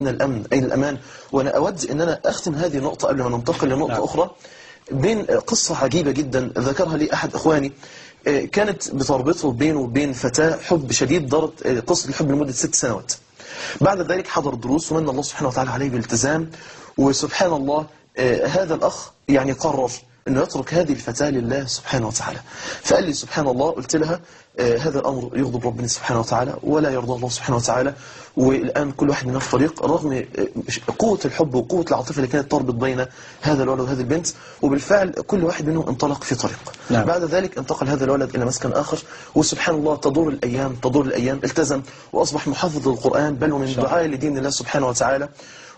أين الأمن؟ أين الأمان؟ وأنا أود أن أنا أختم هذه النقطة قبل ما ننتقل لنقطة أخرى بين قصة عجيبة جدا ذكرها لي أحد إخواني، كانت بتربطه بينه وبين فتاة حب شديد، دارت قصة الحب لمدة 6 سنوات. بعد ذلك حضر دروس ومن الله سبحانه وتعالى عليه بالالتزام، وسبحان الله هذا الأخ يعني قرر أنه يترك هذه الفتاة لله سبحانه وتعالى. فقال لي سبحان الله، قلت لها هذا الأمر يغضب ربنا سبحانه وتعالى ولا يرضى الله سبحانه وتعالى، والآن كل واحد منا في طريق، رغم قوة الحب وقوة العاطفة اللي كانت تربط بين هذا الولد وهذه البنت، وبالفعل كل واحد منهم انطلق في طريق. نعم. بعد ذلك انتقل هذا الولد إلى مسكن آخر، وسبحان الله تدور الأيام التزم وأصبح محافظ للقرآن، بل ومن دعاء لدين الله سبحانه وتعالى.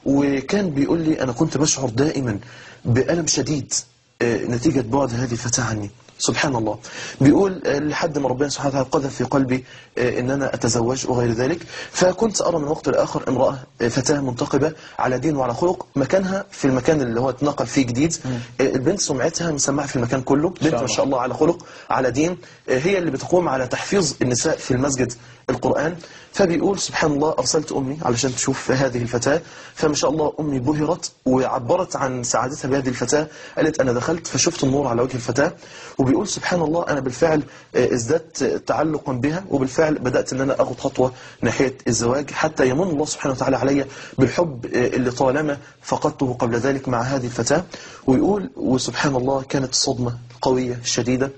وكان بيقول لي أنا كنت بشعر دائما بألم شديد نتيجة بعد هذه الفتاة عني. سبحان الله، بيقول لحد ما ربنا سبحانه وتعالى قذف في قلبي ان انا اتزوج وغير ذلك، فكنت ارى من وقت لاخر امراه فتاه منتقبه على دين وعلى خلق مكانها في المكان اللي هو اتنقل فيه جديد. البنت سمعتها مسمعه في المكان كله، بنت ما شاء الله على خلق على دين، هي اللي بتقوم على تحفيظ النساء في المسجد القرآن. فبيقول سبحان الله أرسلت أمي علشان تشوف هذه الفتاة، فما شاء الله أمي بهرت وعبرت عن سعادتها بهذه الفتاة، قالت أنا دخلت فشفت النور على وجه الفتاة. وبيقول سبحان الله أنا بالفعل ازددت تعلقا بها، وبالفعل بدأت أن أنا أخذ خطوة ناحية الزواج، حتى يمن الله سبحانه وتعالى علي بالحب اللي طالما فقدته قبل ذلك مع هذه الفتاة. ويقول وسبحان الله كانت صدمة قوية شديدة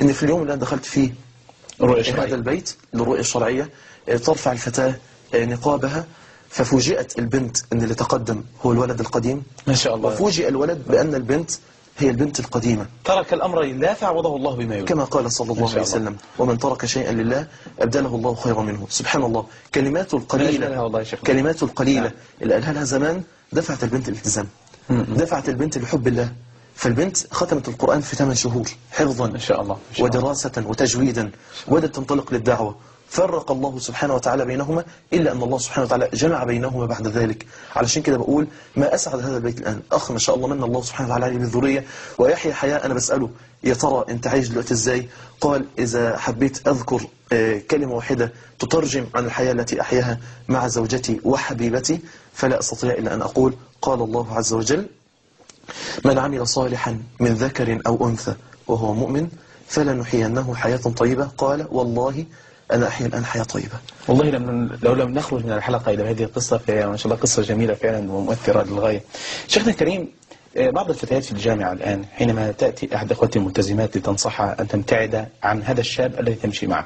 إن في اليوم اللي أنا دخلت فيه هذا البيت للرؤية الشرعية ترفع الفتاة نقابها، ففوجئت البنت أن اللي تقدم هو الولد القديم ما شاء الله، وفوجئ الولد بأن البنت هي البنت القديمة. ترك الأمر لله فعوضه الله بما يريد، كما قال صلى الله عليه وسلم ومن ترك شيئا لله أبدله الله خيرا منه. سبحان الله، كلماته القليلة اللي قالها لها زمان دفعت البنت الالتزام، دفعت البنت لحب الله. فالبنت ختمت القرآن في 8 شهور حفظا ما شاء الله ودراسة وتجويدا، وبدأت تنطلق للدعوة. فرق الله سبحانه وتعالى بينهما، إلا أن الله سبحانه وتعالى جمع بينهما بعد ذلك. علشان كده بقول ما أسعد هذا البيت الآن، أخ ما شاء الله من الله سبحانه وتعالى عليه بالذرية ويحيى حياة. أنا بسأله يا ترى أنت عايش دلوقتي إزاي؟ قال إذا حبيت أذكر كلمة واحدة تترجم عن الحياة التي أحياها مع زوجتي وحبيبتي فلا أستطيع إلا أن أقول قال الله عز وجل من عمل صالحا من ذكر أو أنثى وهو مؤمن فلنحيينه حياة طيبة. قال والله أنا أحيا الآن حياة طيبة. والله لو لم نخرج من الحلقة إلى هذه القصة فهي ما شاء الله قصة جميلة فعلا ومؤثرة للغاية. شيخنا الكريم، بعض الفتيات في الجامعة الآن حينما تأتي أحد أخواتي الملتزمات لتنصحها أن تبتعد عن هذا الشاب الذي تمشي معه،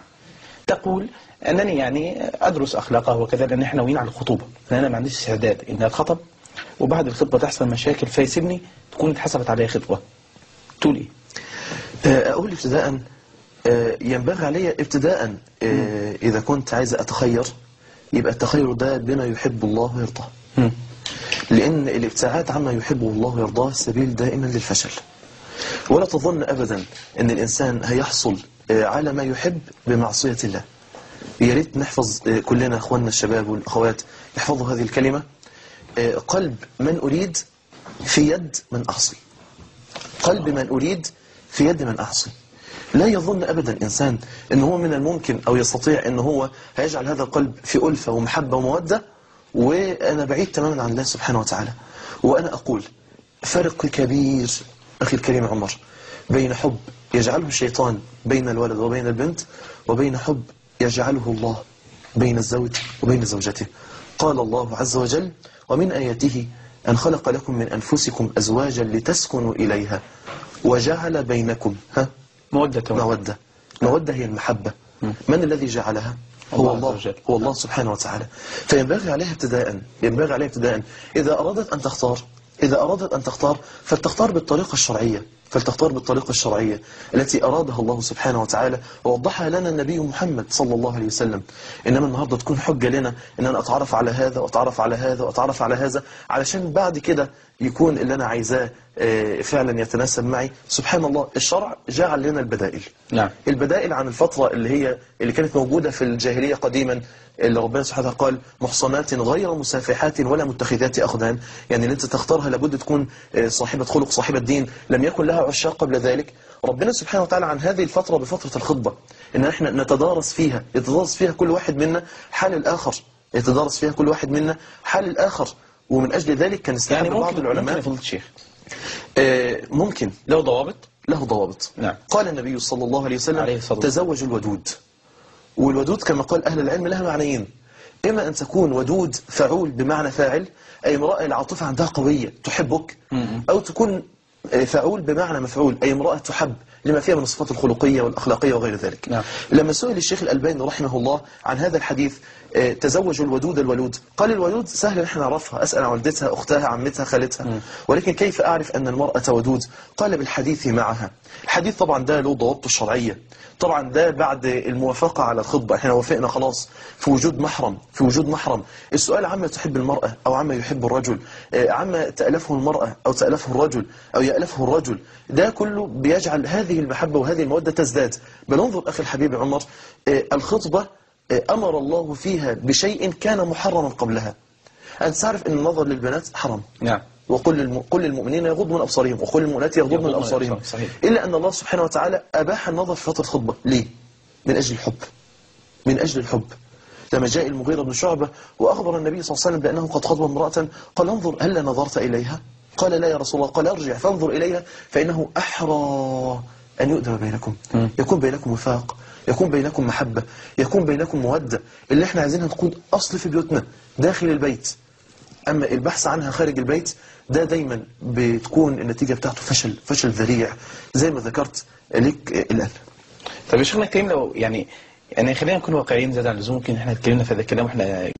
تقول أنني يعني أدرس أخلاقه وكذا لأن احنا ناويين على الخطوبة، فأنا ما عنديش استعداد إن أتخطب وبعد الخطبة تحصل مشاكل فيسيبني تكون اتحسبت عليه خطبة. تقول إيه؟ أقول ابتداء ينبغي علي ابتداء إذا كنت عايز أتخير يبقى التخير ده بما يحب الله ويرضاه، لأن الابتعاد عما يحبه الله ويرضاه سبيل دائما للفشل. ولا تظن أبدا أن الإنسان هيحصل على ما يحب بمعصية الله. يا ريت نحفظ كلنا أخواننا الشباب والأخوات يحفظوا هذه الكلمة، قلب من أريد في يد من أعصي، قلب من أريد في يد من أعصي. لا يظن أبدا إنسان أنه هو من الممكن أو يستطيع أنه هو هيجعل هذا القلب في ألفة ومحبة ومودة وأنا بعيد تماما عن الله سبحانه وتعالى. وأنا أقول فرق كبير أخي الكريم عمر بين حب يجعله الشيطان بين الولد وبين البنت وبين حب يجعله الله بين الزوج وبين زوجته. قال الله عز وجل ومن آياته أن خلق لكم من أنفسكم أزواجا لتسكنوا إليها وجعل بينكم مودة هي المحبة. من الذي جعلها؟ هو الله سبحانه وتعالى. فينبغي عليها ابتداء إذا أرادت أن تختار فلتختار بالطريقة الشرعية التي أرادها الله سبحانه وتعالى ووضحها لنا النبي محمد صلى الله عليه وسلم. إنما النهاردة تكون حجة لنا إن أنا أتعرف على هذا وأتعرف على هذا وأتعرف على هذا علشان بعد كده يكون اللي أنا عايزاه فعلا يتناسب معي. سبحان الله الشرع جعل لنا البدائل. نعم. البدائل عن الفترة اللي كانت موجودة في الجاهلية قديما، اللي ربنا سبحانه وتعالى قال محصنات غير مسافحات ولا متخذات أخدان، يعني اللي انت تختارها لابد تكون صاحبة خلق صاحبة دين لم يكن لها عشاق قبل ذلك. ربنا سبحانه وتعالى عن هذه الفترة بفترة الخطبة إن احنا نتدارس فيها كل واحد منا حال الآخر يتدارس فيها كل واحد منا حال الآخر، ومن أجل ذلك كان استحب يعني بعض العلماء. ممكن يا فضيلة الشيخ ممكن له ضوابط. له ضوابط. نعم. قال النبي صلى الله عليه وسلم عليه الصلاة والسلام. تزوجوا الودود. والودود كما قال أهل العلم لها معنيين، إما أن تكون ودود فعول بمعنى فاعل، أي امرأة العاطفة عندها قوية تحبك، أو تكون فعول بمعنى مفعول، أي امرأة تحب لما فيها من الصفات الخلقية والأخلاقية وغير ذلك. نعم. لما سئل الشيخ الألباني رحمه الله عن هذا الحديث تزوجوا الودود الولود، قال الولود سهل نحن نعرفها، أسأل عن والدتها أختها عمتها خالتها، ولكن كيف أعرف أن المرأة ودود؟ قال بالحديث معها. الحديث طبعا ده له ضوابطه الشرعية، طبعا ده بعد الموافقة على الخطبة، احنا وافقنا خلاص في وجود محرم، في وجود محرم. السؤال عما تحب المرأة أو عما يحب الرجل، عما تألفه المرأة أو تألفه الرجل أو يألفه الرجل، ده كله بيجعل هذه المحبة وهذه المودة تزداد. بل انظر أخي الحبيب عمر، الخطبة أمر الله فيها بشيء كان محرما قبلها. أنت تعرف أن النظر للبنات حرام. نعم. وقل للمؤمنين يغضوا من أبصارهم وقل للمؤمنات يغضضن من أبصارهم، إلا أن الله سبحانه وتعالى أباح النظر في فترة الخطبة. ليه؟ من أجل الحب، من أجل الحب. لما جاء المغيرة بن شعبة وأخبر النبي صلى الله عليه وسلم بأنه قد خطب امرأة، قال انظر هل نظرت إليها؟ قال لا يا رسول الله. قال ارجع فانظر إليها فإنه أحرى أن يؤدم بينكم، يكون بينكم وفاق، يكون بينكم محبة، يكون بينكم مودة، اللي احنا عايزينها تكون أصل في بيوتنا داخل البيت. أما البحث عنها خارج البيت ده دايما بتكون النتيجة بتاعته فشل ذريع زي ما ذكرت لك الآن. طب يا شيخنا الكريم، لو يعني خلينا نكون واقعيين زيادة عن اللزوم، ممكن احنا اتكلمنا في هذا الكلام واحنا